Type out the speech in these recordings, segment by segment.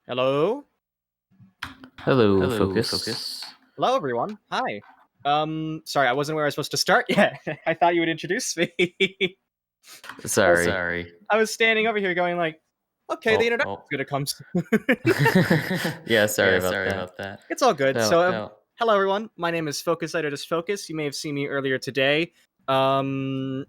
Hello? Hello, Hello, Focus. Hello, everyone. Hi. Sorry, I wasn't where I was supposed to start yet. I thought you would introduce me. Sorry. I was standing over here going like, okay, the internet is gonna come soon. Yeah, sorry about that. It's all good. No. Hello, everyone. My name is FocusSight or just Focus. You may have seen me earlier today running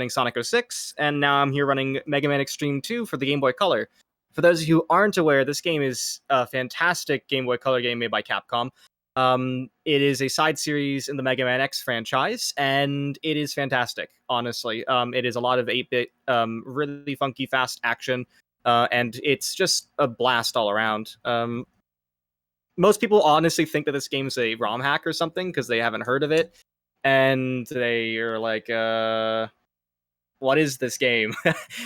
Sonic 06, and now I'm here running Megaman Xtreme 2 for the Game Boy Color. For those of you who aren't aware, this game is a fantastic Game Boy Color game made by Capcom. It is a side series in the Mega Man X franchise, and it is fantastic, honestly. It is a lot of 8-bit, really funky, fast action, and it's just a blast all around. Most people honestly think that this game is a ROM hack or something because they haven't heard of it, and they are like, what is this game?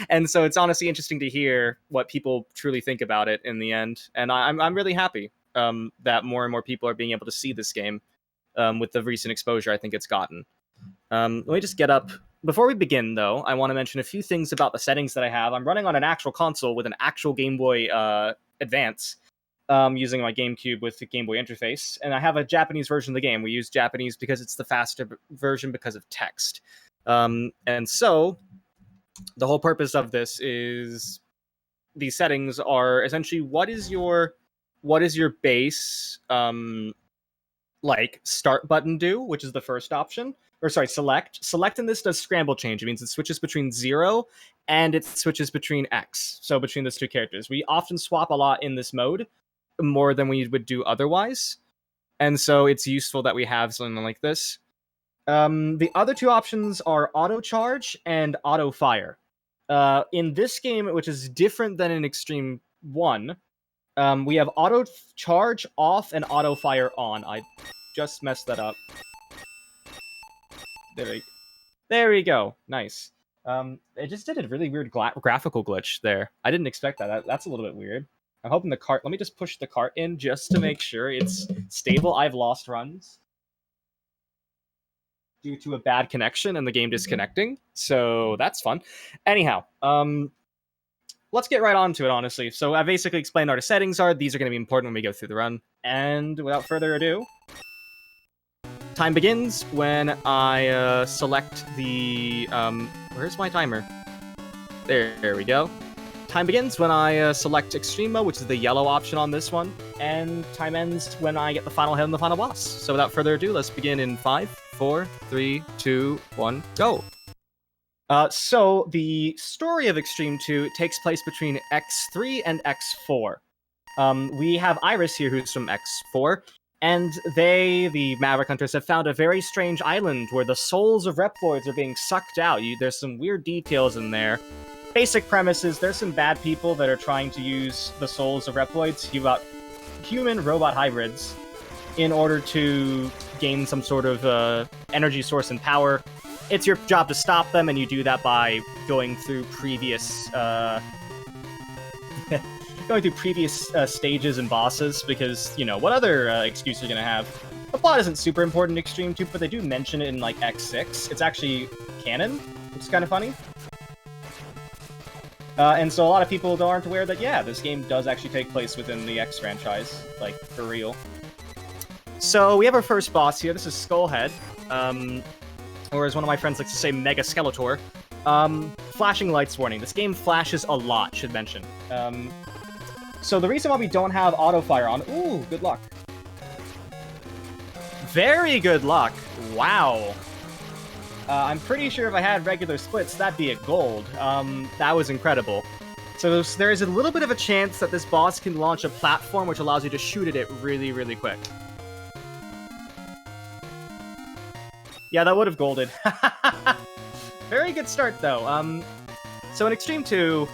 And so it's honestly interesting to hear what people truly think about it in the end, and I'm really happy that more and more people are being able to see this game with the recent exposure I think it's gotten. Let me just get up. Before we begin, though, I want to mention a few things about the settings that I have. I'm running on an actual console with an actual Game Boy Advance, using my GameCube with the Game Boy interface, and I have a Japanese version of the game. We use Japanese because it's the faster version because of text. And so, the whole purpose of this is these settings are essentially what is your base like start button do, which is the first option, or sorry, select, and this does scramble change. It means it switches between 0 and it switches between X, so between those two characters. We often swap a lot in this mode, more than we would do otherwise, and so it's useful that we have something like this. The other two options are auto charge and auto fire. In this game, which is different than in Xtreme 1, we have auto charge off and auto fire on. I just messed that up. There we go. Nice. It just did a really weird graphical glitch there. I didn't expect that. That's a little bit weird. I'm hoping the cart... Let me just push the cart in just to make sure it's stable. I've lost runs due to a bad connection and the game disconnecting, so that's fun. Anyhow, let's get right on to it, honestly. So I basically explained what our settings are. These are going to be important when we go through the run. And without further ado, time begins when I select the... where's my timer? There we go. Time begins when I select Extreme Mode, which is the yellow option on this one. And time ends when I get the final hit on the final boss. So without further ado, let's begin in 5, 4, 3, 2, 1, go! So, the story of Xtreme 2 takes place between X3 and X4. We have Iris here, who's from X4, and they, the Maverick Hunters, have found a very strange island where the souls of Reploids are being sucked out. There's some weird details in there. Basic premise is there's some bad people that are trying to use the souls of Reploids, human-robot hybrids, in order to gain some sort of energy source and power. It's your job to stop them, and you do that by going through previous stages and bosses, because, you know, what other excuse are you gonna have? The plot isn't super important in Xtreme 2, but they do mention it in, like, X6. It's actually canon, which is kind of funny. And so a lot of people aren't aware that, yeah, this game does actually take place within the X franchise, like, for real. So we have our first boss here. This is Skullhead, or as one of my friends likes to say, Mega Skeletor. Flashing lights warning. This game flashes a lot, should mention. So the reason why we don't have auto fire on... Ooh, good luck. Very good luck. Wow. I'm pretty sure if I had regular splits, that'd be a gold. That was incredible. So there is a little bit of a chance that this boss can launch a platform which allows you to shoot at it really, really quick. Yeah, that would have golded. Very good start, though. So in Xtreme 2,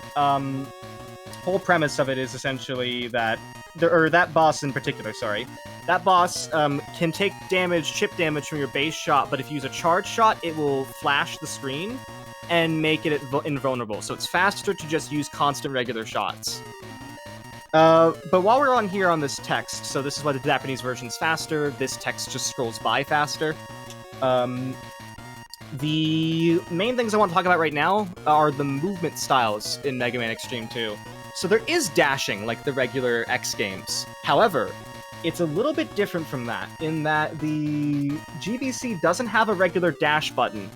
whole premise of it is essentially that... that boss in particular, sorry. That boss can take damage, chip damage from your base shot, but if you use a charge shot, it will flash the screen and make it invulnerable. So it's faster to just use constant regular shots. But while we're on here on this text, so this is why the Japanese version's faster, this text just scrolls by faster. The main things I want to talk about right now are the movement styles in Mega Man Xtreme 2. So there is dashing like the regular X games. However, it's a little bit different from that, in that the GBC doesn't have a regular dash button.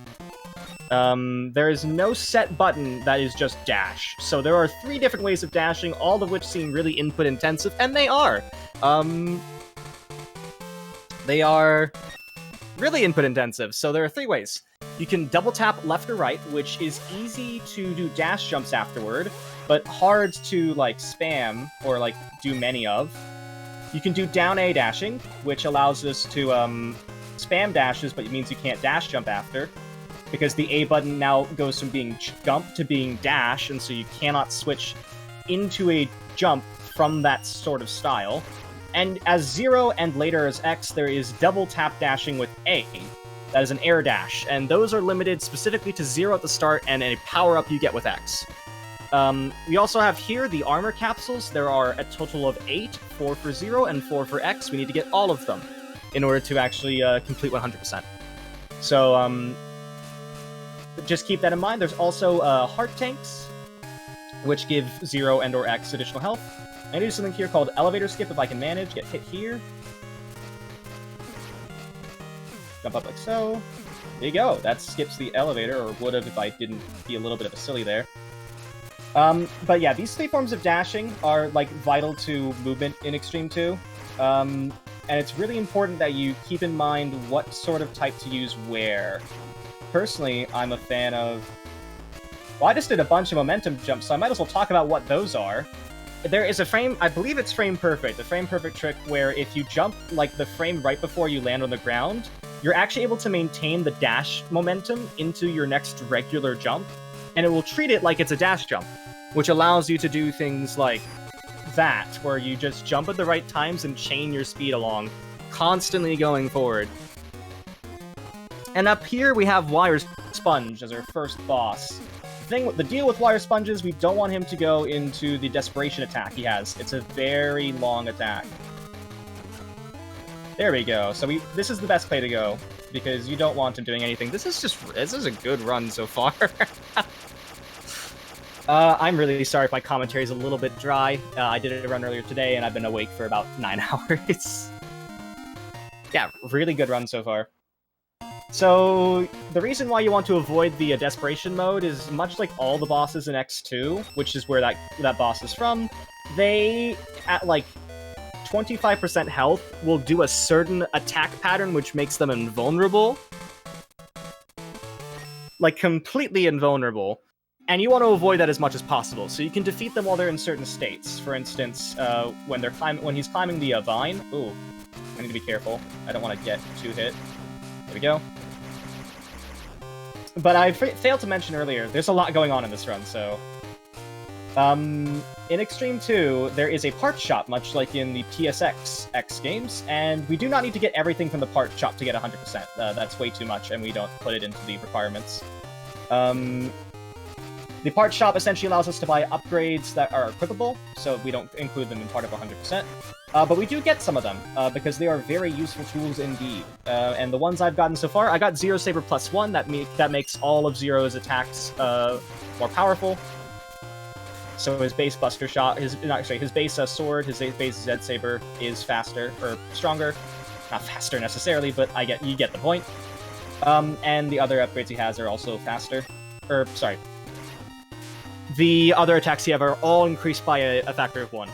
There is no set button that is just dash. So there are 3 different ways of dashing, all of which seem really input intensive, and they are. They are really input intensive. So there are 3 ways. You can double tap left or right, which is easy to do dash jumps afterward, but hard to like spam or like do many of. You can do down A dashing, which allows us to spam dashes, but it means you can't dash jump after, because the A button now goes from being jump to being dash, and so you cannot switch into a jump from that sort of style. And as 0 and later as X, there is double tap dashing with A. That is an air dash, and those are limited specifically to 0 at the start and a power-up you get with X. We also have here the armor capsules. There are a total of 8, 4 for 0 and 4 for X. We need to get all of them in order to actually complete 100%. So just keep that in mind. There's also heart tanks, which give 0 and or X additional health. I'm going to do something here called elevator skip if I can manage. Get hit here. Jump up like so. There you go. That skips the elevator, or would have if I didn't be a little bit of a silly there. But yeah, these 3 forms of dashing are like vital to movement in Xtreme 2. And it's really important that you keep in mind what sort of type to use where. Personally, I'm a fan of... Well, I just did a bunch of momentum jumps, so I might as well talk about what those are. There is a frame, I believe it's frame perfect, the frame perfect trick where if you jump like the frame right before you land on the ground, you're actually able to maintain the dash momentum into your next regular jump, and it will treat it like it's a dash jump, which allows you to do things like that, where you just jump at the right times and chain your speed along, constantly going forward. And up here we have Wire Sponge as our first boss. The deal with Wire Sponge is we don't want him to go into the desperation attack he has. It's a very long attack. There we go. So this is the best play to go, because you don't want him doing anything. This is a good run so far. I'm really sorry if my commentary is a little bit dry. I did a run earlier today, and I've been awake for about 9 hours. Yeah, really good run so far. So, the reason why you want to avoid the desperation mode is much like all the bosses in X2, which is where that boss is from, they, at like 25% health, will do a certain attack pattern which makes them invulnerable. Like, completely invulnerable. And you want to avoid that as much as possible, so you can defeat them while they're in certain states. For instance, when he's climbing the vine... Ooh, I need to be careful. I don't want to get too hit. There we go. But I failed to mention earlier, there's a lot going on in this run, so... in Xtreme 2, there is a parts shop, much like in the PSX X games, and we do not need to get everything from the parts shop to get 100%. That's way too much, and we don't put it into the requirements. The parts shop essentially allows us to buy upgrades that are equipable, so we don't include them in part of 100%. But we do get some of them, because they are very useful tools indeed. And the ones I've gotten so far, I got Zero Saber +1, that makes all of Zero's attacks more powerful. So his base Buster Shot, his base Sword, his base Zed Saber is faster, or stronger. Not faster necessarily, but you get the point. And the other upgrades he has are also faster. The other attacks he have are all increased by a factor of 1.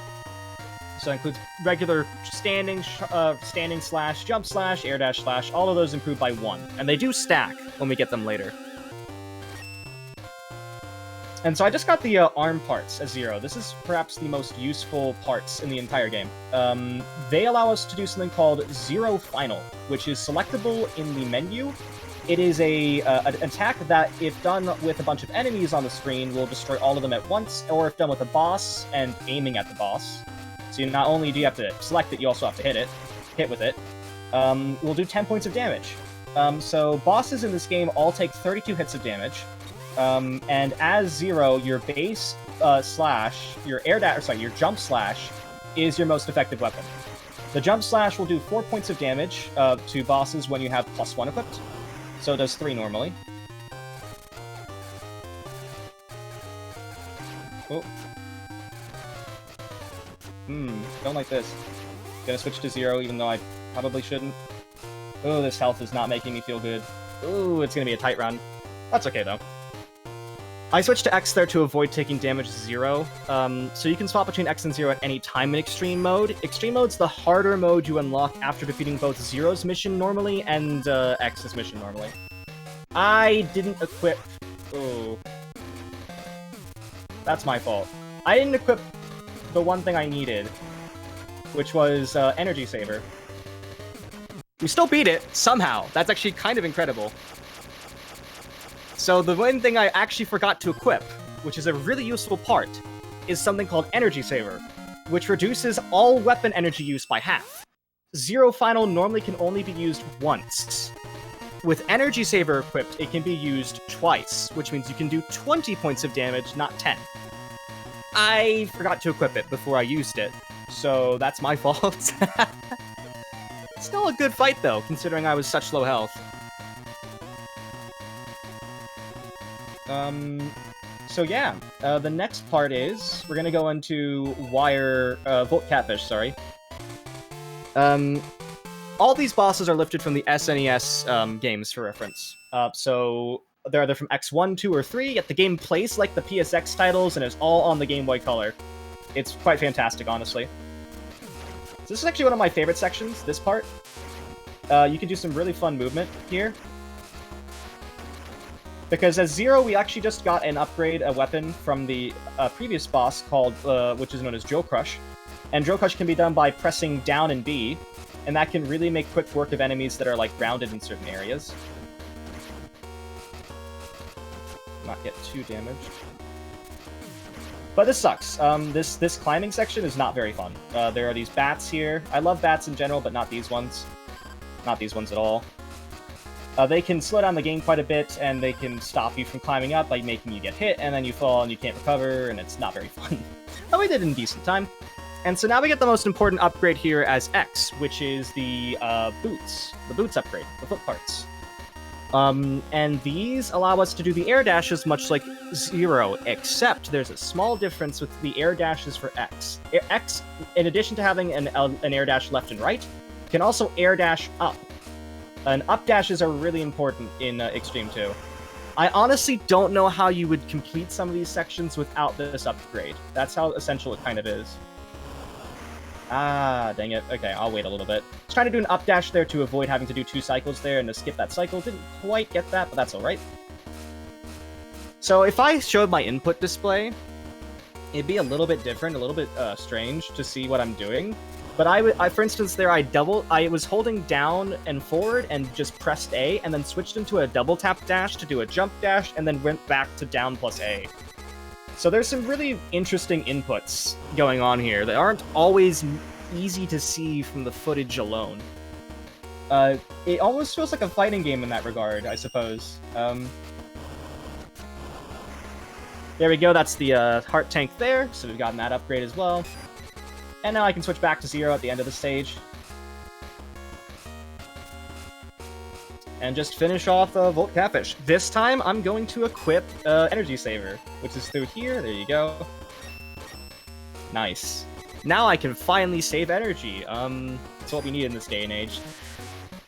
So it includes regular standing slash, jump slash, air dash slash, all of those improve by 1. And they do stack when we get them later. And so I just got the arm parts as Zero. This is perhaps the most useful parts in the entire game. They allow us to do something called Zero Final, which is selectable in the menu. It is an attack that, if done with a bunch of enemies on the screen, will destroy all of them at once, or if done with a boss and aiming at the boss. So not only do you have to select it, you also have to hit with it. Will do 10 points of damage. So bosses in this game all take 32 hits of damage. And as Zero, your base slash, your your jump slash is your most effective weapon. The jump slash will do 4 points of damage to bosses when you have +1 equipped. So it does 3 normally. Oh. Don't like this. Gonna switch to 0, even though I probably shouldn't. Oh, this health is not making me feel good. Ooh, it's gonna be a tight run. That's okay, though. I switched to X there to avoid taking damage 0. So you can swap between X and 0 at any time in Extreme mode. Extreme mode's the harder mode you unlock after defeating both 0's mission normally and X's mission normally. I didn't equip... Oh. That's my fault. I didn't equip the one thing I needed, which was Energy Saver. We still beat it, somehow. That's actually kind of incredible. So the one thing I actually forgot to equip, which is a really useful part, is something called Energy Saver, which reduces all weapon energy use by half. 0 Final normally can only be used once. With Energy Saver equipped, it can be used twice, which means you can do 20 points of damage, not 10. I forgot to equip it before I used it, so that's my fault. Still a good fight, though, considering I was such low health. So yeah, the next part is, we're gonna go into Volt Catfish, sorry. All these bosses are lifted from the SNES games for reference. So they're either from X1, 2, or 3, yet the game plays like the PSX titles, and it's all on the Game Boy Color. It's quite fantastic, honestly. So this is actually one of my favorite sections, this part. You can do some really fun movement here. Because as 0, we actually just got an upgrade, a weapon from the previous boss called, which is known as Drill Crush. And Drill Crush can be done by pressing down and B, and that can really make quick work of enemies that are, like, grounded in certain areas. Not get too damaged. But this sucks. This climbing section is not very fun. There are these bats here. I love bats in general, but not these ones. Not these ones at all. They can slow down the game quite a bit, and they can stop you from climbing up by making you get hit, and then you fall and you can't recover, and it's not very fun. But we did it in decent time. And so now we get the most important upgrade here as X, which is the boots. The boots upgrade, the foot parts. And these allow us to do the air dashes much like 0, except there's a small difference with the air dashes for X. X, in addition to having an air dash left and right, can also air dash up. And up dashes are really important in Xtreme 2. I honestly don't know how you would complete some of these sections without this upgrade. That's how essential it kind of is. Ah, dang it. Okay, I'll wait a little bit. I was trying to do an up dash there to avoid having to do 2 cycles there and to skip that cycle. Didn't quite get that, but that's alright. So if I showed my input display, it'd be a little bit different, a little bit strange to see what I'm doing. But I for instance, there I was holding down and forward and just pressed A, and then switched into a double tap dash to do a jump dash, and then went back to down plus A. So there's some really interesting inputs going on here that aren't always easy to see from the footage alone. It almost feels like a fighting game in that regard, I suppose. There we go, that's the heart tank there, so we've gotten that upgrade as well. And now I can switch back to 0 at the end of the stage. And just finish off Volt Catfish. This time, I'm going to equip Energy Saver, which is through here. There you go. Nice. Now I can finally save energy. That's what we need in this day and age.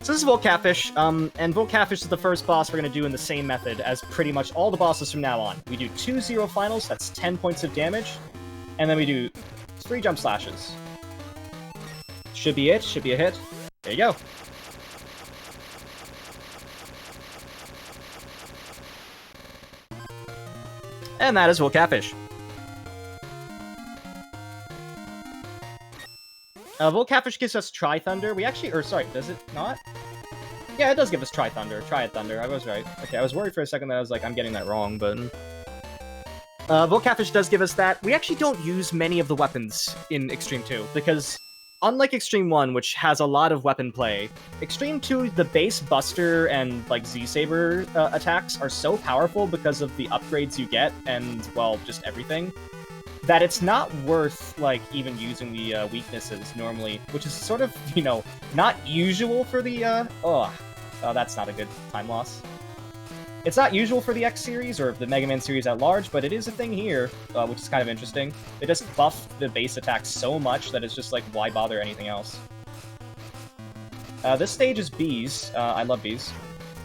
So this is Volt Catfish, and Volt Catfish is the first boss we're going to do in the same method as pretty much all the bosses from now on. We do 2 0 finals, that's 10 points of damage, and then we do 3 jump slashes. Should be it, should be a hit. There you go. And that is Volt Catfish. Volt Catfish gives us Tri-Thunder. We actually, or sorry, does it not? Yeah, it does give us Tri-Thunder. Tri-Thunder, I was right. Okay, I was worried for a second that I was like, I'm getting that wrong, but... Volt Catfish does give us that. We actually don't use many of the weapons in Xtreme 2, because unlike Xtreme 1, which has a lot of weapon play, Xtreme 2, the base Buster and, like, Z-Saber attacks are so powerful because of the upgrades you get, and, well, just everything, that it's not worth, like, even using the weaknesses normally, which is sort of, you know, not usual for the, oh, that's not a good time loss. It's not usual for the X series, or the Mega Man series at large, but it is a thing here, which is kind of interesting. They just buff the base attack so much that it's just like, why bother anything else? This stage is bees. I love bees.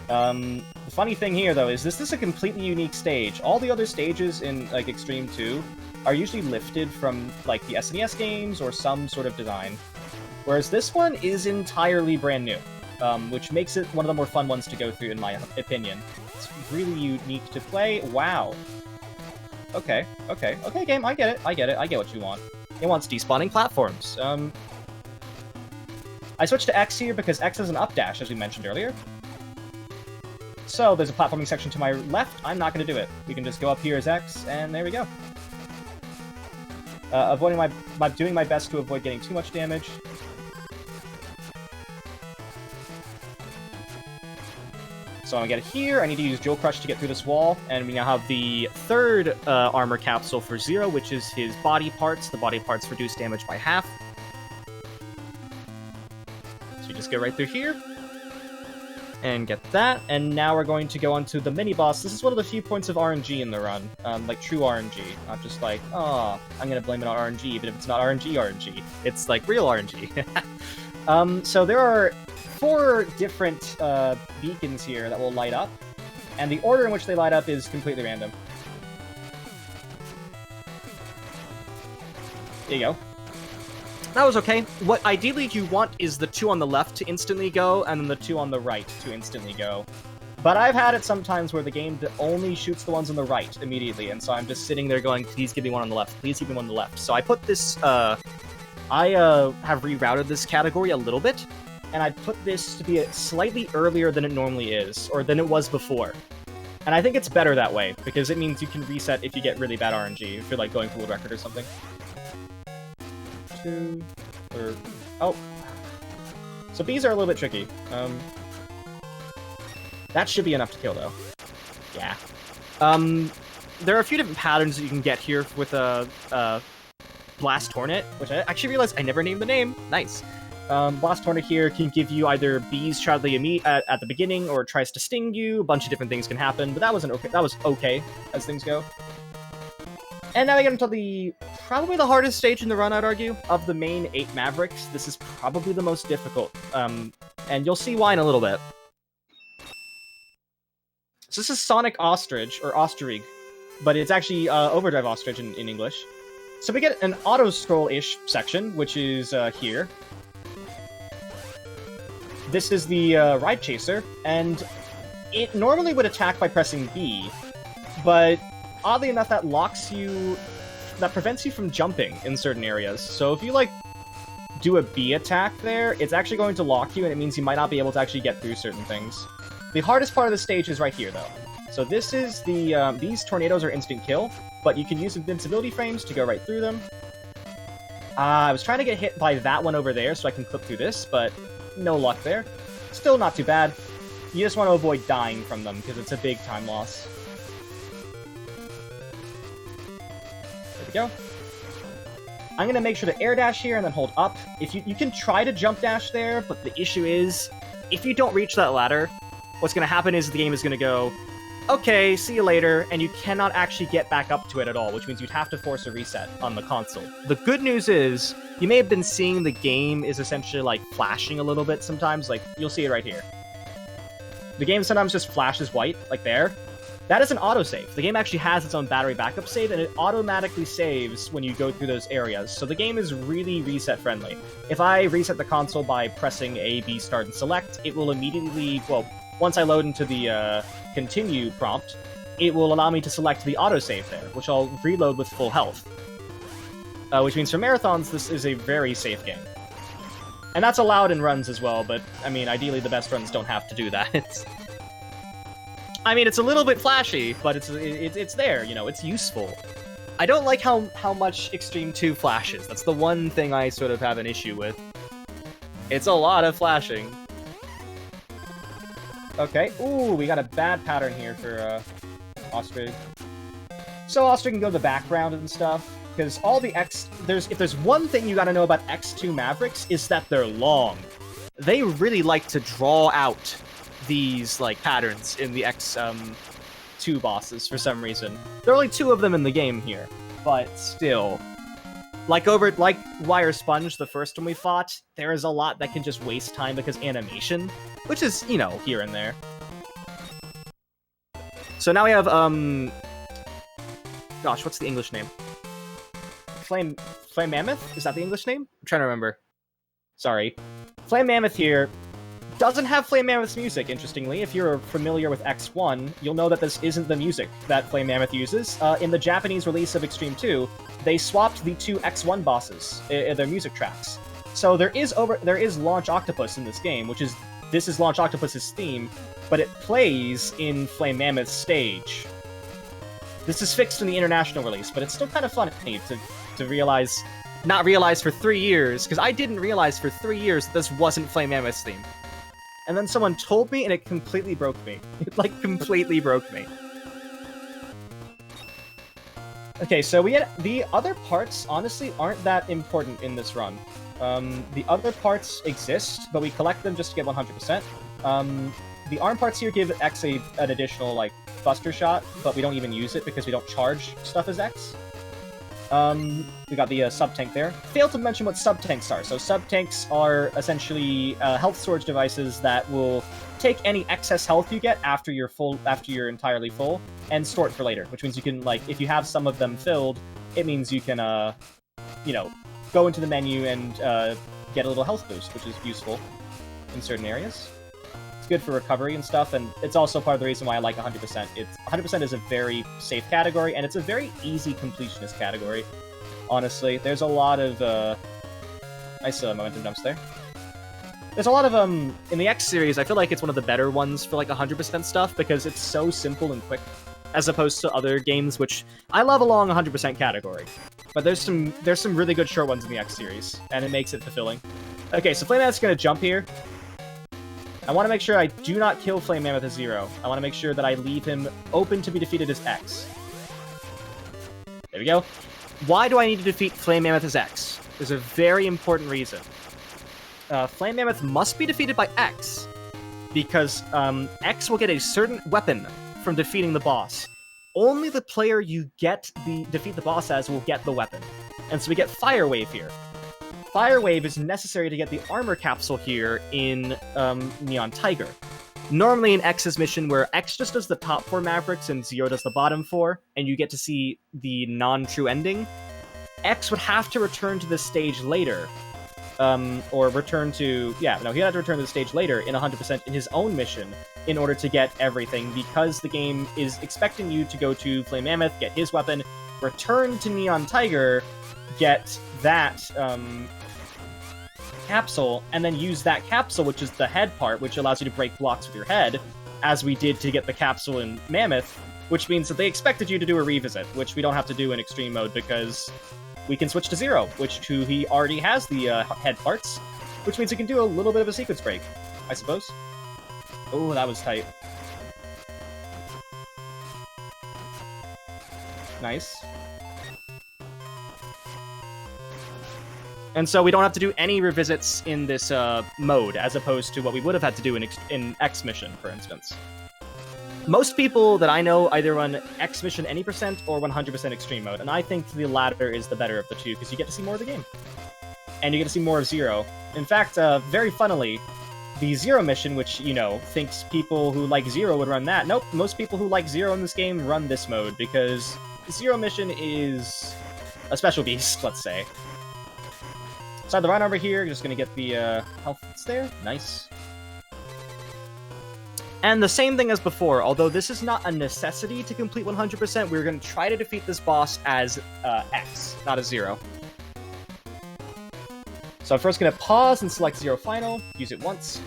The funny thing here, though, is this is a completely unique stage. All the other stages in, like, Xtreme 2 are usually lifted from, like, the SNES games or some sort of design. Whereas this one is entirely brand new, which makes it one of the more fun ones to go through, in my opinion. It's really unique to play. Wow. Okay, game, I get it, I get what you want. It wants despawning platforms. I switched to X here because X has an up dash, as we mentioned earlier. So, there's a platforming section to my left. I'm not going to do it. We can just go up here as X, and there we go. Doing my best to avoid getting too much damage. So I'm going to get it here. I need to use Jewel Crush to get through this wall. And we now have the third armor capsule for Zero, which is his body parts. The body parts reduce damage by half. So you just go right through here. And get that. And now we're going to go on to the Miniboss. This is one of the few points of RNG in the run. Like true RNG. Not just like, oh, I'm going to blame it on RNG, even if it's not RNG. It's like real RNG. So there are 4 different beacons here that will light up. And the order in which they light up is completely random. There you go. That was okay. What ideally you want is the 2 on the left to instantly go, and then the 2 on the right to instantly go. But I've had it sometimes where the game only shoots the ones on the right immediately, and so I'm just sitting there going, please give me one on the left, please give me one on the left. So I put this, I have rerouted this category a little bit, and I put this to be slightly earlier than it normally is, or than it was before. And I think it's better that way, because it means you can reset if you get really bad RNG, if you're like going for world record or something. Oh. So bees are a little bit tricky. That should be enough to kill, though. Yeah. There are a few different patterns that you can get here with a Blast Hornet, which I actually realized I never named the name. Nice. Blast Hornet here can give you either bees try to meet at the beginning, or it tries to sting you. A bunch of different things can happen, but that was okay as things go. And now we get into probably the hardest stage in the run, I'd argue, of the main 8 Mavericks. This is probably the most difficult, and you'll see why in a little bit. So this is Sonic Ostrich, or Ostrich, but it's actually Overdrive Ostrich in English. So we get an auto-scroll-ish section, which is here. This is the Ride Chaser, and it normally would attack by pressing B, but oddly enough, that prevents you from jumping in certain areas. So if you, like, do a B attack there, it's actually going to lock you, and it means you might not be able to actually get through certain things. The hardest part of the stage is right here, though. So this is these tornadoes are instant kill, but you can use invincibility frames to go right through them. I was trying to get hit by that one over there so I can clip through this, but no luck there. Still not too bad. You just want to avoid dying from them, because it's a big time loss. Go. I'm going to make sure to air dash here and then hold up. If you can try to jump dash there, but the issue is, if you don't reach that ladder, what's going to happen is the game is going to go, okay, see you later, and you cannot actually get back up to it at all, which means you'd have to force a reset on the console. The good news is, you may have been seeing the game is essentially like flashing a little bit sometimes, like you'll see it right here. The game sometimes just flashes white, like there. That is an autosave. The game actually has its own battery backup save, and it automatically saves when you go through those areas, so the game is really reset-friendly. If I reset the console by pressing A, B, start, and select, it will immediately, well, once I load into the continue prompt, it will allow me to select the autosave there, which I'll reload with full health. Which means for marathons, this is a very safe game. And that's allowed in runs as well, but, I mean, ideally the best runs don't have to do that. I mean, it's a little bit flashy, but it's there, you know, it's useful. I don't like how much Xtreme 2 flashes. That's the one thing I sort of have an issue with. It's a lot of flashing. Okay, ooh, we got a bad pattern here for Ostrich. So Ostrich can go to the background and stuff, because all the if there's one thing you gotta know about X2 Mavericks, is that they're long. They really like to draw out these like patterns in the X2 bosses for some reason. There are only 2 of them in the game here, but still. Like Wire Sponge, the first one we fought, there is a lot that can just waste time because animation, which is, you know, here and there. So now we have, gosh, what's the English name? Flame Mammoth? Is that the English name? I'm trying to remember. Sorry. Flame Mammoth here doesn't have Flame Mammoth's music, interestingly. If you're familiar with X1, you'll know that this isn't the music that Flame Mammoth uses. In the Japanese release of Xtreme 2, they swapped the 2 X1 bosses, their music tracks. So there is Launch Octopus in this game, this is Launch Octopus's theme, but it plays in Flame Mammoth's stage. This is fixed in the international release, but it's still kind of funny to not realize for 3 years, because I didn't realize for 3 years that this wasn't Flame Mammoth's theme. And then someone told me, and it completely broke me. It, like, completely broke me. Okay, so the other parts, honestly, aren't that important in this run. The other parts exist, but we collect them just to get 100%. The arm parts here give X an additional, like, Buster Shot, but we don't even use it because we don't charge stuff as X. We got the sub-tank there. Failed to mention what sub-tanks are. So sub-tanks are essentially health storage devices that will take any excess health you get after you're entirely full, and store it for later, which means you can, like, if you have some of them filled, it means you can, you know, go into the menu and get a little health boost, which is useful in certain areas. It's good for recovery and stuff, and it's also part of the reason why I like 100%. 100% is a very safe category, and it's a very easy completionist category, honestly. There's a lot of, nice momentum jumps there. There's a lot of, in the X series, I feel like it's one of the better ones for, like, 100% stuff, because it's so simple and quick, as opposed to other games, which I love a long 100% category. But there's some really good short ones in the X series, and it makes it fulfilling. Okay, so Flame Mammoth's gonna jump here. I want to make sure I do not kill Flame Mammoth as 0. I want to make sure that I leave him open to be defeated as X. There we go. Why do I need to defeat Flame Mammoth as X? There's a very important reason. Flame Mammoth must be defeated by X, because X will get a certain weapon from defeating the boss. Only the player you defeat the boss as will get the weapon. And so we get Fire Wave here. Fire Wave is necessary to get the armor capsule here in Neon Tiger. Normally in X's mission, where X just does the top 4 Mavericks and 0 does the bottom 4, and you get to see the non-true ending, X would have to return to this stage later. Or return to... Yeah, no, he'd have to return to the stage later in 100% in his own mission in order to get everything, because the game is expecting you to go to Flame Mammoth, get his weapon, return to Neon Tiger, get that, capsule, and then use that capsule, which is the head part, which allows you to break blocks with your head, as we did to get the capsule in Mammoth, which means that they expected you to do a revisit, which we don't have to do in Extreme mode because we can switch to 0, he already has the head parts, which means he can do a little bit of a sequence break, I suppose. Oh, that was tight. Nice. And so we don't have to do any revisits in this mode, as opposed to what we would have had to do in X Mission, for instance. Most people that I know either run X Mission any % or 100% Extreme mode, and I think the latter is the better of the two, because you get to see more of the game. And you get to see more of 0. In fact, very funnily, the 0 mission, which, you know, thinks people who like 0 would run that, nope, most people who like 0 in this game run this mode, because the 0 mission is a special beast, let's say. Inside the Rhino over here, you're just gonna get the health that's there. Nice. And the same thing as before, although this is not a necessity to complete 100%, we're gonna try to defeat this boss as X, not as 0. So I'm first gonna pause and select 0 final, use it once.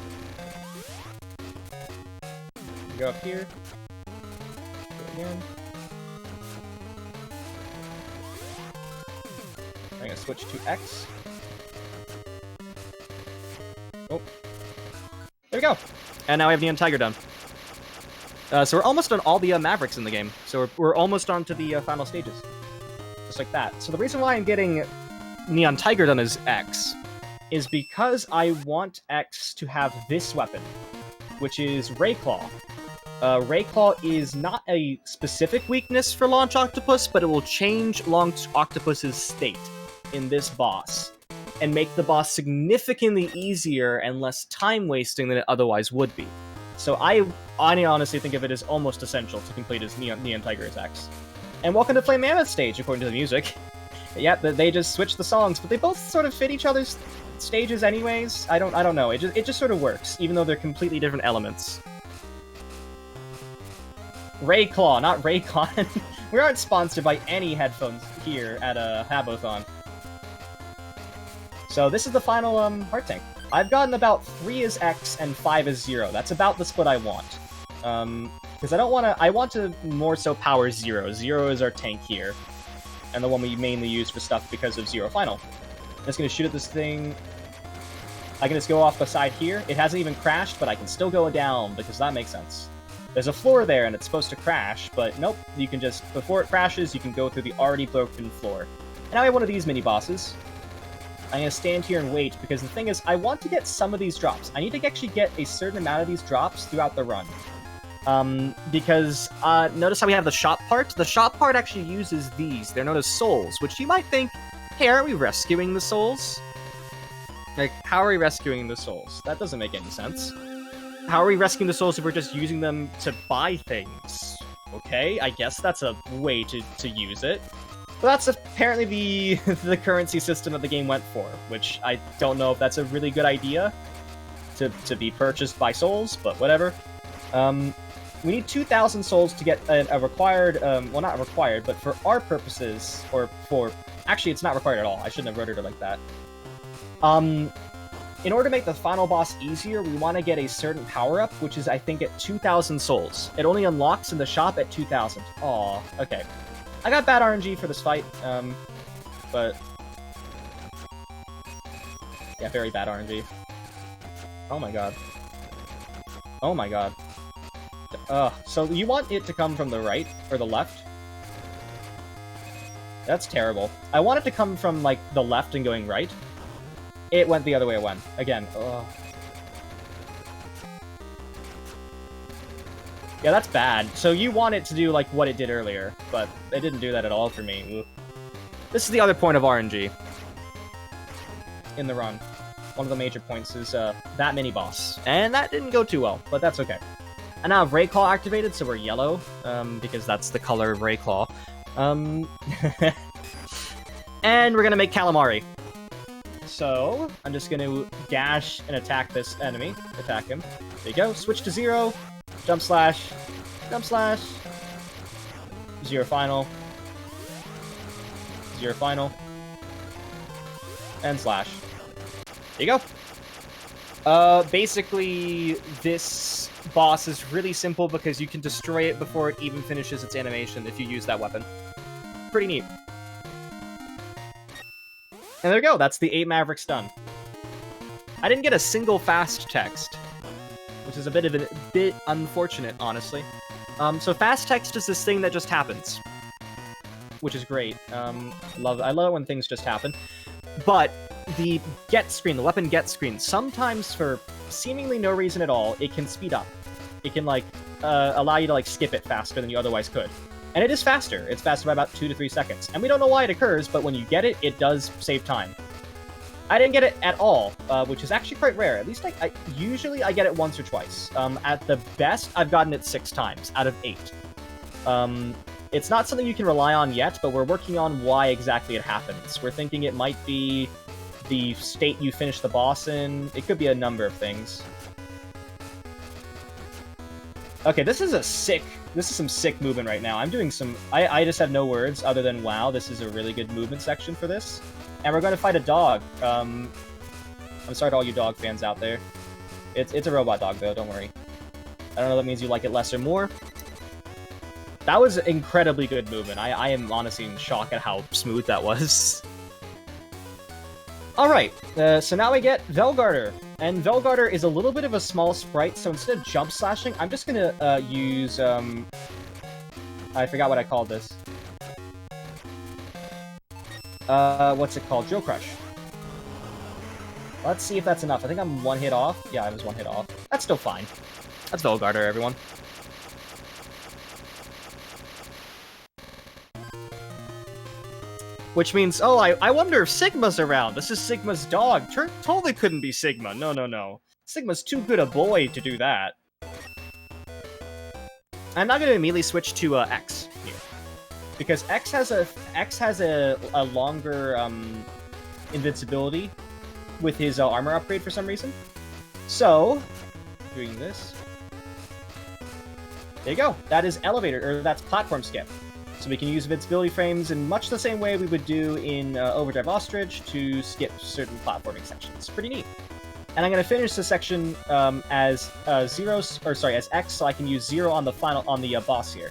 Go up here. Go again. I'm gonna switch to X. Oh. There we go. And now we have Neon Tiger done. So we're almost on all the Mavericks in the game. So we're almost on to the final stages. Just like that. So the reason why I'm getting Neon Tiger done as X is because I want X to have this weapon. which is Ray Claw. Ray Claw is not a specific weakness for Launch Octopus, but it will change Launch Octopus's state in this boss, and make the boss significantly easier and less time-wasting than it otherwise would be. So I honestly think of it as almost essential to complete his Neon Tiger attacks. And welcome to Flame Mammoth stage, according to the music. Yeah, they just switched the songs, but they both sort of fit each other's stages anyways. I don't know. It just sort of works, even though they're completely different elements. Rayclaw, not Raycon. We aren't sponsored by any headphones here at Habothon. So this is the final heart tank. I've gotten about 3 as X and 5 as 0. That's about the split I want. Because I want to more so power 0. 0 is our tank here, and the one we mainly use for stuff because of 0 final. I'm just going to shoot at this thing. I can just go off the side here. It hasn't even crashed, but I can still go down, because that makes sense. There's a floor there, and it's supposed to crash, but nope. You can just, before it crashes, you can go through the already broken floor. And now I have one of these mini-bosses. I'm going to stand here and wait, because the thing is, I want to get some of these drops. I need to actually get a certain amount of these drops throughout the run. Because, notice how we have the shop part? The shop part actually uses these. They're known as souls, which you might think, hey, aren't we rescuing the souls? Like, how are we rescuing the souls? That doesn't make any sense. How are we rescuing the souls if we're just using them to buy things? Okay, I guess that's a way to use it. But that's apparently the currency system that the game went for, which I don't know if that's a really good idea to be purchased by souls, but whatever. We need 2,000 souls to get a required, well, not required, but for our purposes, or for... Actually, it's not required at all. I shouldn't have worded it like that. In order to make the final boss easier, we want to get a certain power-up, which is, I think, at 2,000 souls. It only unlocks in the shop at 2,000. Aw, okay. I got bad RNG for this fight, but... Yeah, very bad RNG. Oh my god. Oh my god. So you want it to come from the right, or the left? That's terrible. I want it to come from, like, the left and going right. It went the other way it went. Again, ugh. Yeah, that's bad. So you want it to do, like, what it did earlier, but it didn't do that at all for me. Ooh. This is the other point of RNG in the run. One of the major points is that mini-boss. And that didn't go too well, but that's okay. And now I have Rayclaw activated, so we're yellow, because that's the color of Rayclaw. And we're gonna make Calamari. So, I'm just gonna dash and attack this enemy. Attack him. There you go. Switch to 0. Jump slash. Jump slash. 0 final. 0 final. And slash. There you go. Basically, this boss is really simple because you can destroy it before it even finishes its animation if you use that weapon. Pretty neat. And there we go, that's the 8 Mavericks done. I didn't get a single fast text, which is a bit unfortunate, honestly. So fast text is this thing that just happens, which is great. I love it when things just happen. But the get screen, the weapon get screen, sometimes for seemingly no reason at all, it can speed up. It can, like, allow you to, like, skip it faster than you otherwise could. And it is faster. It's faster by about 2 to 3 seconds. And we don't know why it occurs, but when you get it, it does save time. I didn't get it at all, which is actually quite rare. At least usually I get it once or twice. At the best, I've gotten it 6 times out of 8. It's not something you can rely on yet, but we're working on why exactly it happens. We're thinking it might be the state you finish the boss in. It could be a number of things. Okay, this is some sick movement right now. I'm doing some... I just have no words other than, wow, this is a really good movement section for this. And we're going to fight a dog. I'm sorry to all you dog fans out there. It's a robot dog, though, don't worry. I don't know if that means you like it less or more. That was incredibly good movement. I am honestly in shock at how smooth that was. Alright, so now we get Velgarter. And Velgarter is a little bit of a small sprite, so instead of jump slashing, I'm just gonna use, I forgot what I called this. What's it called? Drill Crush. Let's see if that's enough. I think I'm 1 hit off. Yeah, I was 1 hit off. That's still fine. That's Velgarter, everyone. Which means, oh, I wonder if Sigma's around. This is Sigma's dog. Totally couldn't be Sigma. No, no, no. Sigma's too good a boy to do that. I'm not going to immediately switch to X here. Because X has a longer invincibility with his armor upgrade for some reason. So, doing this. There you go. That is elevator, or that's platform skip. So we can use invincibility frames in much the same way we would do in Overdrive Ostrich to skip certain platforming sections. Pretty neat. And I'm going to finish this section as as X, so I can use 0 on the boss here.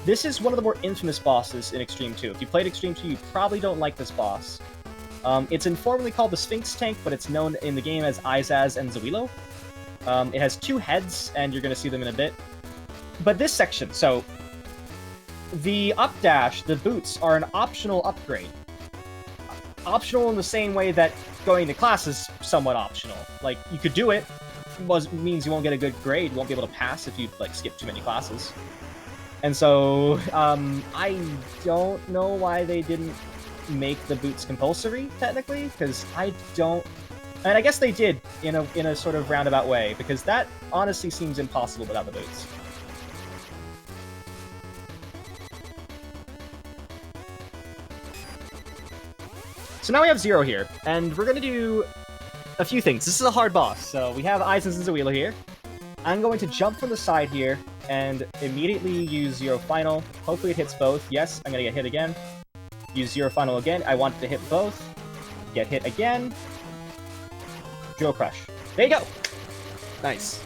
This is one of the more infamous bosses in Xtreme 2. If you played Xtreme 2, you probably don't like this boss. It's informally called the Sphinx Tank, but it's known in the game as Izaz and Zawilo. It has 2 heads, and you're going to see them in a bit. But this section, so the up dash, the boots, are an optional upgrade. Optional in the same way that going to class is somewhat optional. Like, you could do it, means you won't get a good grade, you won't be able to pass if you, like, skip too many classes. And so, I don't know why they didn't make the boots compulsory, technically, because I don't... And I guess they did, in a sort of roundabout way, because that honestly seems impossible without the boots. So now we have 0 here, and we're going to do a few things. This is a hard boss, so we have Izaz and Zawilo here. I'm going to jump from the side here, and immediately use 0 final. Hopefully it hits both. Yes, I'm going to get hit again. Use 0 final again. I want it to hit both. Get hit again. 0 crush. There you go! Nice.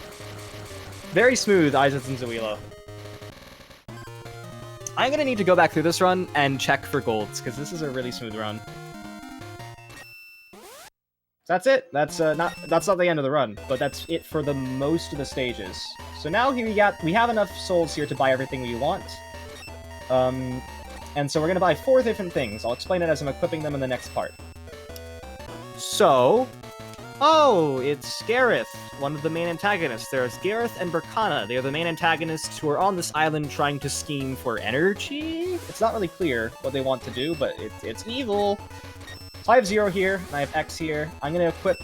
Very smooth, Izaz and Zawilo. I'm going to need to go back through this run and check for golds, because this is a really smooth run. That's it. That's not the end of the run, but that's it for the most of the stages. So now here we have enough souls here to buy everything we want. And so we're gonna buy 4 different things. I'll explain it as I'm equipping them in the next part. So, oh, it's Gareth, one of the main antagonists. There's Gareth and Berkana. They are the main antagonists who are on this island trying to scheme for energy. It's not really clear what they want to do, but it's evil. So I have 0 here, and I have X here. I'm going to equip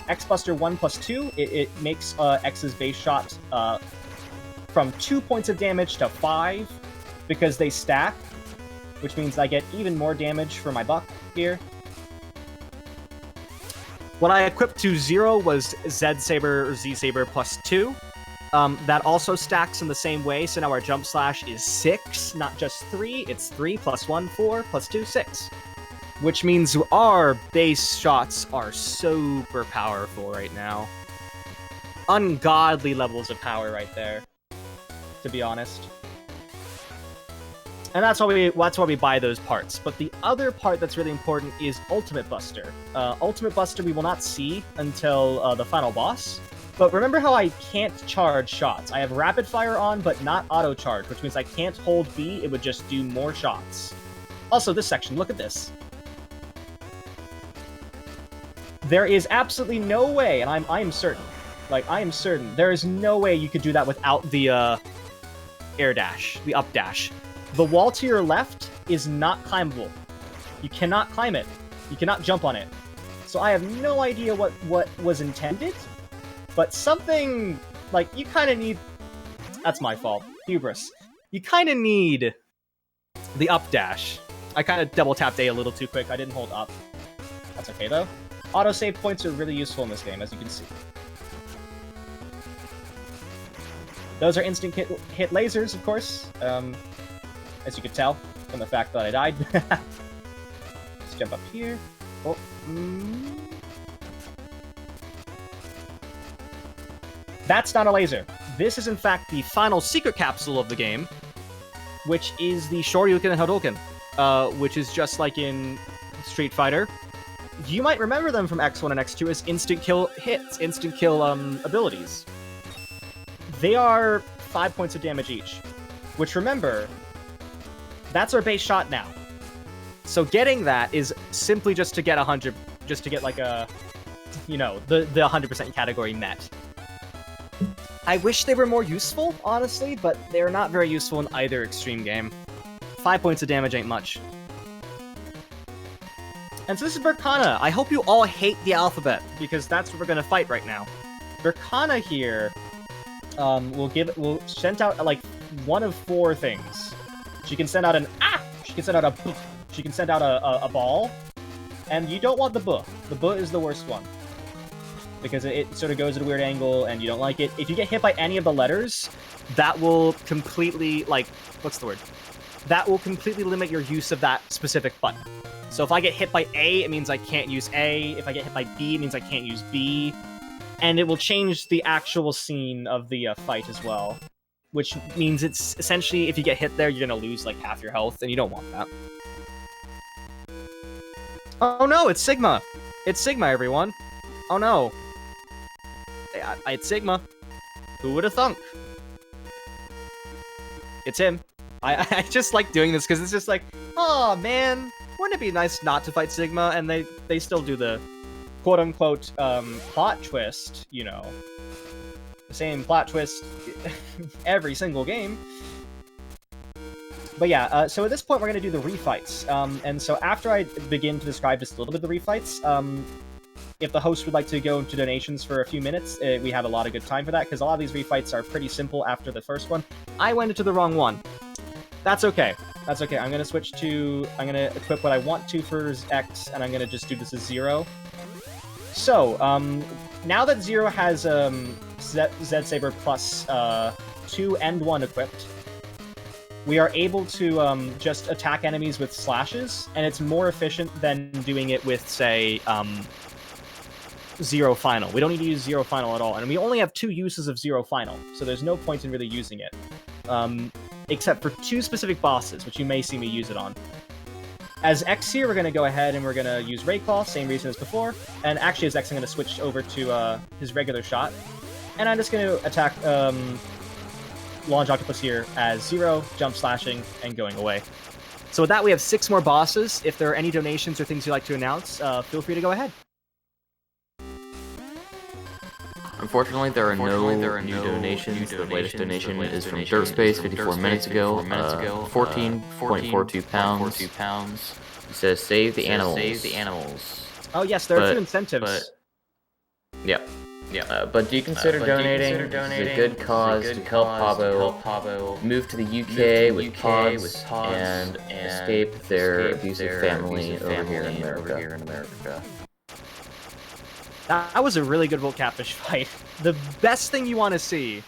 X Buster 1 plus 2. It makes X's base shot from 2 points of damage to 5, because they stack, which means I get even more damage for my buck here. What I equipped to 0 was Z Saber or Z Saber plus 2. That also stacks in the same way, so now our jump slash is 6, not just 3. It's 3 plus 1, 4, plus 2, 6. Which means our base shots are super powerful right now. Ungodly levels of power right there, to be honest. And that's why we buy those parts. But the other part that's really important is Ultimate Buster. Ultimate Buster we will not see until the final boss. But remember how I can't charge shots. I have Rapid Fire on, but not Auto Charge, which means I can't hold B, it would just do more shots. Also, this section, look at this. There is absolutely no way, and I am certain, there is no way you could do that without the air dash, the up dash. The wall to your left is not climbable. You cannot climb it. You cannot jump on it. So I have no idea what was intended, but something, like, you kind of need... That's my fault. Hubris. You kind of need the up dash. I kind of double tapped A a little too quick. I didn't hold up. That's okay, though. Autosave points are really useful in this game, as you can see. Those are instant hit lasers, of course, as you could tell from the fact that I died. Let's jump up here. Oh. That's not a laser. This is, in fact, the final secret capsule of the game, which is the Shoryuken and Habothon, which is just like in Street Fighter. You might remember them from X1 and X2 as instant kill hits, instant kill abilities. They are 5 points of damage each, which, remember, that's our base shot now. So getting that is simply just to get 100, just to get like a, you know, the 100% category met. I wish they were more useful, honestly, but they're not very useful in either Xtreme game. 5 points of damage ain't much. And so this is Berkana. I hope you all hate the alphabet, because that's what we're gonna fight right now. Berkana here will send out like one of 4 things. She can send out an ah! She can send out a buh. She can send out a ball. And you don't want the buh. The buh is the worst one. Because it sort of goes at a weird angle and you don't like it. If you get hit by any of the letters, that will completely, like, what's the word? That will completely limit your use of that specific button. So if I get hit by A, it means I can't use A. If I get hit by B, it means I can't use B. And it will change the actual scene of the fight as well. Which means it's essentially, if you get hit there, you're going to lose like half your health, and you don't want that. Oh no, it's Sigma! It's Sigma, everyone! Oh no. It's Sigma. Who would have thunk? It's him. I just like doing this because it's just like, oh man, wouldn't it be nice not to fight Sigma? And they still do the quote-unquote plot twist, you know. The same plot twist every single game. But yeah, so at this point we're going to do the refights. And so after I begin to describe just a little bit of the refights, if the host would like to go into donations for a few minutes, we have a lot of good time for that, because a lot of these refights are pretty simple after the first one. I went into the wrong one. That's okay. That's okay. I'm going to equip what I want to for X, and I'm going to just do this as 0. So, now that 0 has Z-Saber plus 2 and 1 equipped, we are able to just attack enemies with slashes, and it's more efficient than doing it with, say, 0 final. We don't need to use 0 final at all, and we only have 2 uses of 0 final, so there's no point in really using it. Except for 2 specific bosses, which you may see me use it on. As X here, we're going to go ahead and we're going to use Rayclaw, same reason as before, and actually as X I'm going to switch over to his regular shot, and I'm just going to attack Launch Octopus here as 0, jump slashing, and going away. So with that, we have 6 more bosses. If there are any donations or things you'd like to announce, feel free to go ahead. Unfortunately, there are no new donations. The latest donation is from Dirtspace 54 minutes ago. 14.42 pounds. It says, save the animals. Oh yes, there are 2 incentives. Yep. But do you consider donating? It's a good cause to help Habo move to the UK with pods and escape their abusive family over here in America. That was a really good Volcatfish fight. The best thing you want to see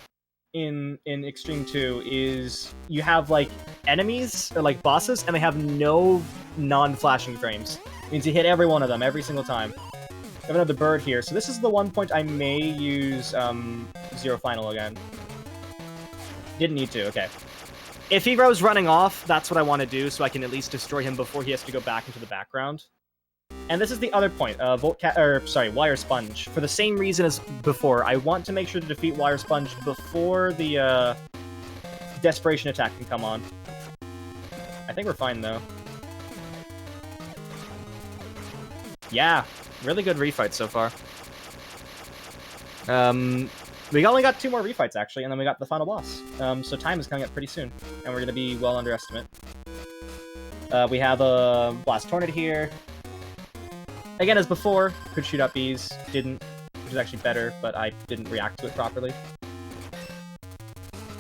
in Xtreme 2 is you have, like, enemies, or, like, bosses, and they have no non-flashing frames. It means you hit every one of them, every single time. I have another bird here, so this is the one point I may use 0 final again. Didn't need to, okay. If he goes running off, that's what I want to do, so I can at least destroy him before he has to go back into the background. And this is the other point, Wire Sponge. For the same reason as before, I want to make sure to defeat Wire Sponge before the Desperation attack can come on. I think we're fine, though. Yeah, really good refights so far. We only got 2 more refights, actually, and then we got the final boss. So time is coming up pretty soon, and we're going to be well under estimate. We have a Blast Tornado here. Again, as before, could shoot up bees, didn't, which is actually better, but I didn't react to it properly.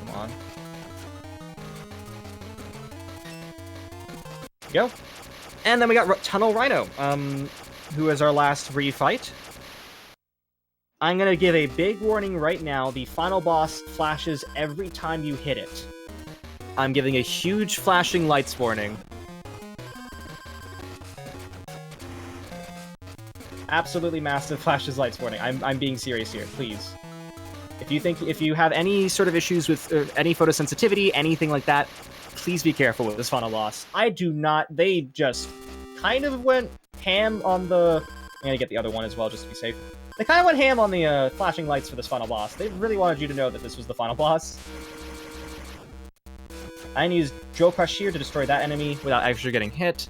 Come on. Go. And then we got Tunnel Rhino, who is our last refight. I'm going to give a big warning right now. The final boss flashes every time you hit it. I'm giving a huge flashing lights warning. Absolutely massive flashes lights warning. I'm being serious here, please. If you have any sort of issues with any photosensitivity, anything like that, please be careful with this final boss. They just kind of went ham on the... I'm gonna get the other one as well, just to be safe. They kind of went ham on the flashing lights for this final boss. They really wanted you to know that this was the final boss. I used Drill Crush here to destroy that enemy without actually getting hit.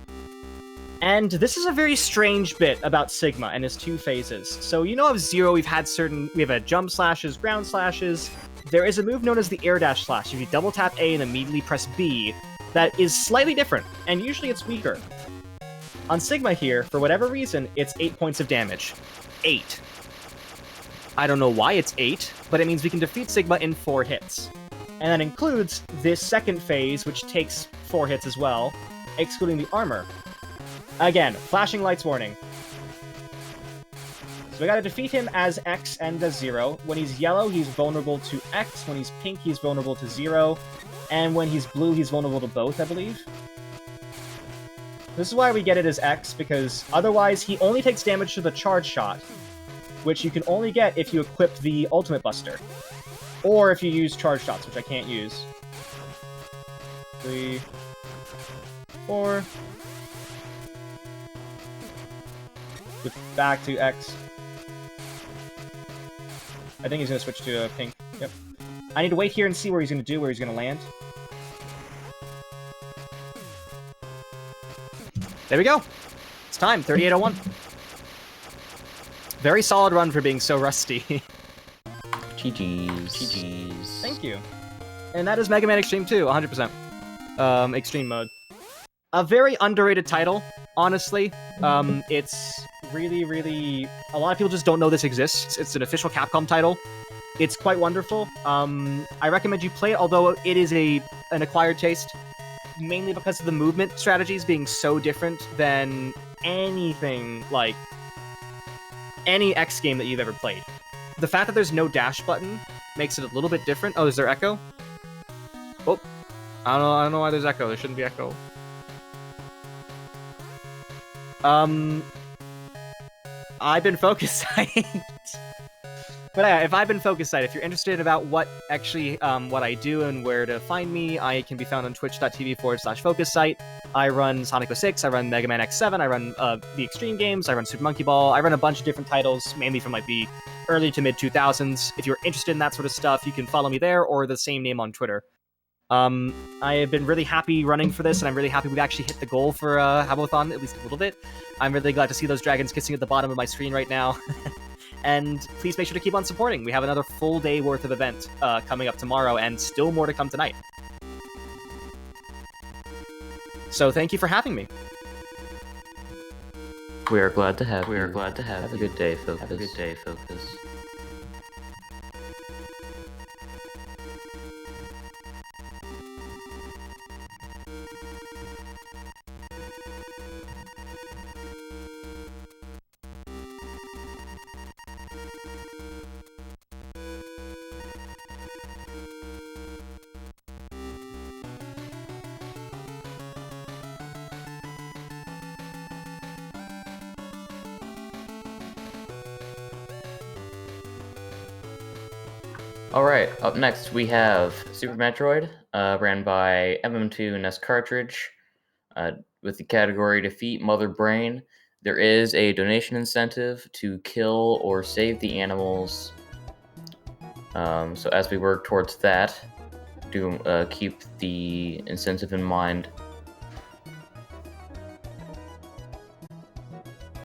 And this is a very strange bit about Sigma and his 2 phases. So, you know, of 0, we have jump slashes, ground slashes, there is a move known as the air dash slash. If you double tap A and immediately press B, that is slightly different, and usually it's weaker. On Sigma here, for whatever reason, it's 8 points of damage. 8. I don't know why it's 8, but it means we can defeat Sigma in 4 hits. And that includes this second phase, which takes 4 hits as well, excluding the armor. Again, flashing lights warning. So we gotta defeat him as X and as 0. When he's yellow, he's vulnerable to X. When he's pink, he's vulnerable to 0. And when he's blue, he's vulnerable to both, I believe. This is why we get it as X, because otherwise he only takes damage to the charge shot, which you can only get if you equip the Ultimate Buster. Or if you use charge shots, which I can't use. 3, 4. Back to X. I think he's going to switch to pink. Yep. I need to wait here and see where he's going to do, where he's going to land. There we go. It's time. 38:01. Very solid run for being so rusty. GG's. GG's. Thank you. And that is Megaman Xtreme 2, 100%. Extreme mode. A very underrated title, honestly. It's really, really... A lot of people just don't know this exists. It's an official Capcom title. It's quite wonderful. I recommend you play it, although it is an acquired taste, mainly because of the movement strategies being so different than anything, like, any X game that you've ever played. The fact that there's no dash button makes it a little bit different. Oh, is there echo? Oh, I don't know why there's echo. There shouldn't be echo. I've been FocusSight. But yeah, if I've been FocusSight, if you're interested about what actually, what I do and where to find me, I can be found on twitch.tv/FocusSight. I run Sonic 06, I run Mega Man X7, I run the Extreme games, I run Super Monkey Ball, I run a bunch of different titles, mainly from like the early to mid 2000s. If you're interested in that sort of stuff, you can follow me there or the same name on Twitter. I have been really happy running for this, and I'm really happy we've actually hit the goal for Habothon, at least a little bit. I'm really glad to see those dragons kissing at the bottom of my screen right now. And please make sure to keep on supporting. We have another full day worth of event coming up tomorrow, and still more to come tonight. So thank you for having me. We are glad to have you. Have a good day, Focus. Have a good day, Focus. Alright, up next we have Super Metroid, ran by MM2 NES Cartridge, with the category Defeat Mother Brain. There is a donation incentive to kill or save the animals, so as we work towards that, do keep the incentive in mind.